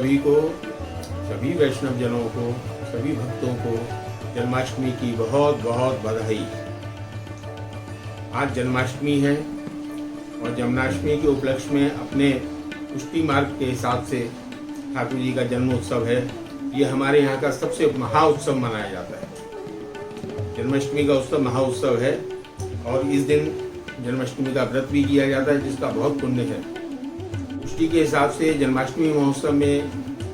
सभी को, सभी वैष्णव जनों को, सभी भक्तों को जन्माष्टमी की बहुत बहुत बधाई। आज जन्माष्टमी है और जन्माष्टमी के उपलक्ष्य में अपने पुष्टि मार्ग के हिसाब से ठाकुर जी का जन्म उत्सव है। ये हमारे यहाँ का सबसे महा उत्सव मनाया जाता है। जन्माष्टमी का उत्सव महा उत्सव है और इस दिन जन्माष्टमी का व्रत भी किया जाता है, जिसका बहुत पुण्य है। पुष्टि के हिसाब से जन्माष्टमी महोत्सव में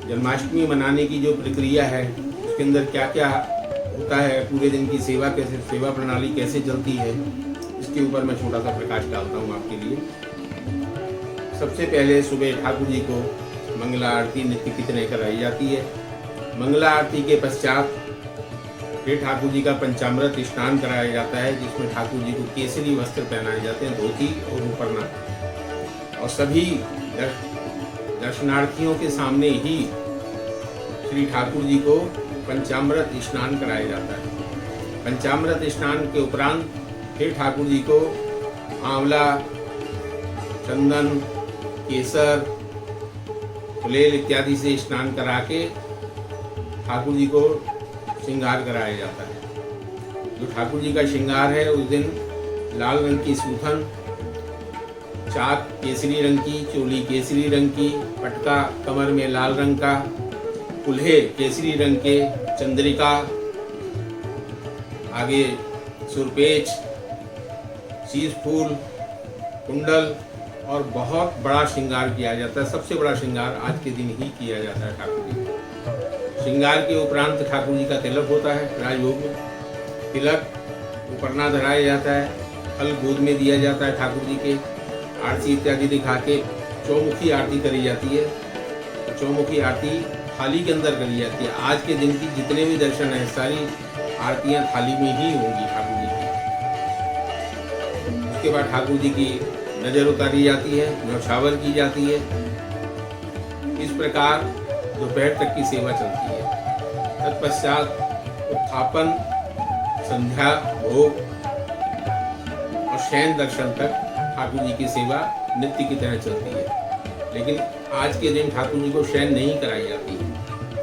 जन्माष्टमी मनाने की जो प्रक्रिया है, उसके अंदर क्या क्या होता है, पूरे दिन की सेवा कैसे, सेवा प्रणाली कैसे चलती है, इसके ऊपर मैं छोटा सा प्रकाश डालता हूँ आपके लिए। सबसे पहले सुबह ठाकुर जी को मंगला आरती नित्य की तरह कराई जाती है। मंगला आरती के पश्चात फिर ठाकुर जी का पंचामृत स्नान कराया जाता है, जिसमें ठाकुर जी को केसरी वस्त्र पहनाए जाते हैं, धोती और उपरना, और सभी दर्शनार्थियों के सामने ही श्री ठाकुर जी को पंचामृत स्नान कराया जाता है। पंचामृत स्नान के उपरांत फिर ठाकुर जी को आंवला, चंदन, केसर, फुलेल इत्यादि से स्नान करा के ठाकुर जी को श्रृंगार कराया जाता है। जो ठाकुर जी का श्रृंगार है, उस दिन लाल रंग की सूथन, चाक केसरी रंग की, चोली केसरी रंग की, पटका कमर में लाल रंग का, कुल्हे केसरी रंग के, चंद्रिका, आगे सुरपेच, शीश फूल, कुंडल और बहुत बड़ा श्रृंगार किया जाता है। सबसे बड़ा श्रृंगार आज के दिन ही किया जाता है ठाकुर जी का। श्रृंगार के उपरांत ठाकुर जी का तिलक होता है। राजभोग में तिलक उपरना धराया जाता है, फल गोद में दिया जाता है ठाकुर जी के, आरती इत्यादि दिखा के चौमुखी आरती करी जाती है। चौमुखी आरती थाली के अंदर करी जाती है। आज के दिन की जितने भी दर्शन है, सारी आरतियां थाली में ही होंगी ठाकुर जी की। उसके बाद ठाकुर जी की नजर उतारी जाती है, न्यौछावर की जाती है। इस प्रकार दोपहर तक की सेवा चलती है। तत्पश्चात उत्थापन, संध्या, भोग और शयन दर्शन तक ठाकुर जी की सेवा नित्य की तरह चलती है। लेकिन आज के दिन ठाकुर जी को शयन नहीं कराई जाती।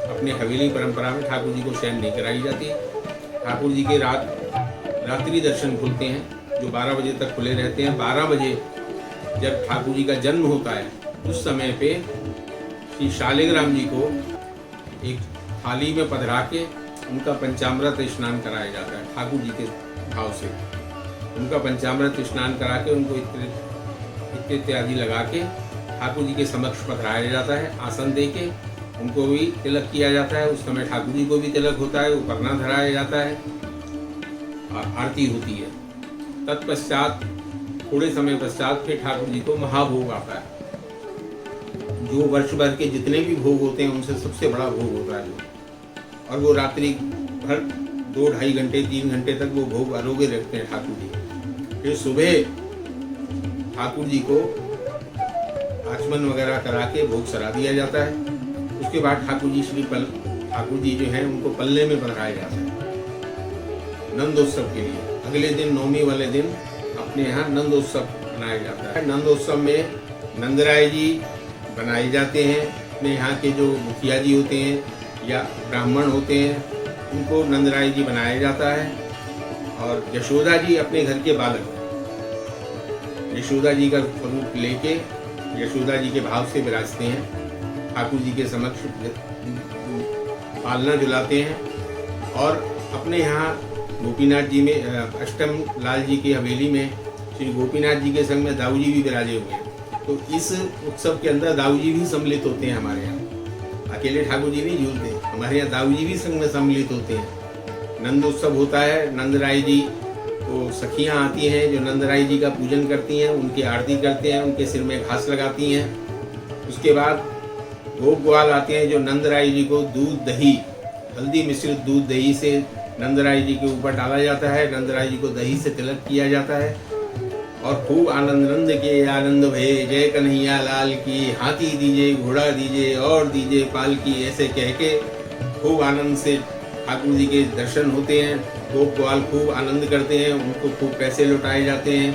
अपने हवेली परंपरा में ठाकुर जी को शयन नहीं कराई जाती। ठाकुर जी के रात्रि दर्शन खुलते हैं, जो 12 बजे तक खुले रहते हैं। 12 बजे जब ठाकुर जी का जन्म होता है, उस समय पे श्री शालिग्राम जी को एक थाली में पधरा के उनका पंचामृत स्नान कराया जाता है। ठाकुर जी के भाव से उनका पंचामृत स्नान करा के उनको इत्र इत्यादि लगा के ठाकुर जी के समक्ष पधराया जाता है। आसन दे के उनको भी तिलक किया जाता है। उस समय ठाकुर जी को भी तिलक होता है, उपरना धराया जाता है और आरती होती है। तत्पश्चात थोड़े समय पश्चात फिर ठाकुर जी को महाभोग आता है। जो वर्ष भर के जितने भी भोग होते हैं, उनसे सबसे बड़ा भोग होता है और वो रात्रि भर 2-2.5 घंटे 3 घंटे तक वो भोग अरोगे रखते हैं ठाकुर जी। फिर सुबह ठाकुर जी को आचमन वगैरह करा के भोग सरा दिया जाता है। उसके बाद ठाकुर जी जो हैं, उनको पल्ले में पधराया जाता है नंदोत्सव के लिए। अगले दिन नवमी वाले दिन अपने यहाँ नंदोत्सव मनाया जाता है। नंदोत्सव में नंदराय जी बनाए जाते हैं। अपने यहाँ के जो मुखिया जी होते हैं या ब्राह्मण होते हैं, उनको नंदराय जी बनाया जाता है। और यशोदा जी अपने घर के बालक, यशोदा जी का स्वरूप लेके यशोदा जी के भाव से विराजते हैं। ठाकुर जी के समक्ष पालना जुलाते हैं। और अपने यहाँ गोपीनाथ जी में, अष्टम लाल जी की हवेली में श्री गोपीनाथ जी के संग में दाऊ जी भी विराजे हुए हैं। तो इस उत्सव के अंदर दाऊ जी भी सम्मिलित होते हैं हमारे यहाँ। अकेले ठाकुर जी नहीं झूलते, हमारे यहाँ दाऊ जी भी संग में सम्मिलित होते हैं। नंद उत्सव होता है। नंदराय जी तो सखियाँ आती हैं जो नंदराय जी का पूजन करती हैं, उनकी आरती करते हैं, उनके सिर में घास लगाती हैं। उसके बाद गोप ग्वाल आते हैं जो नंदराय जी को दूध दही, हल्दी मिश्रित दूध दही से नंदराय जी के ऊपर डाला जाता है। नंदराय जी को दही से तिलक किया जाता है और खूब आनंद, नंद के आनंद भये, जय कन्हैया लाल की, हाथी दीजिए, घोड़ा दीजिए और दीजिए पालकी, ऐसे कह के खूब आनंद से ठाकुर जी के दर्शन होते हैं। गोप ग्वाल खूब आनंद करते हैं, उनको खूब पैसे लुटाए जाते हैं,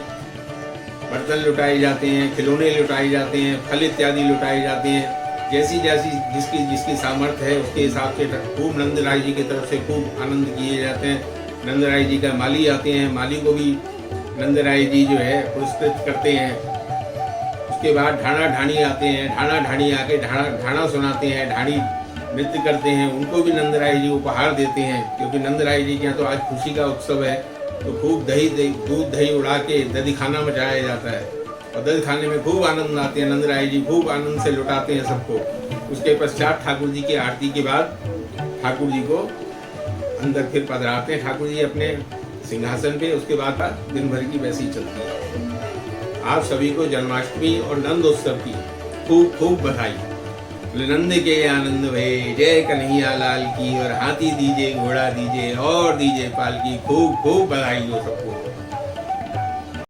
बर्तन लुटाए जाते हैं, खिलौने लुटाए जाते हैं, फल इत्यादि लुटाए जाते हैं। जैसी जैसी जिसकी जिसकी सामर्थ्य है उसके हिसाब से खूब नंदराय जी की तरफ से खूब आनंद किए जाते हैं। नंदराय जी का माली आते हैं, माली को भी नंदराय जी जो है पुरस्कृत करते हैं। उसके बाद ढाणा ढाणी आते हैं, ढाणा ढाणी आके ढाणा सुनाते हैं, ढाणी नृत्य करते हैं, उनको भी नंदराय जी उपहार देते हैं। क्योंकि नंदराय जी के यहाँ तो आज खुशी का उत्सव है, तो खूब दूध दही उड़ा के दधी खाना मचाया जाता है और दधी खाने में खूब आनंद आते हैं। नंदराय जी खूब आनंद से लुटाते हैं सबको। उसके पश्चात ठाकुर जी की आरती के बाद ठाकुर जी को अंदर फिर पधराते हैं, ठाकुर जी अपने सिंहासन पे। उसके बाद दिन भर की वैसी चलती है। आप सभी को जन्माष्टमी और नंद उत्सव की खूब खूब बधाई। नंद के आनंद भये, जय कन्हैया लाल की। और हाथी दीजिए, घोड़ा दीजिए और दीजिए पालकी। खूब खूब बधाई हो सबको।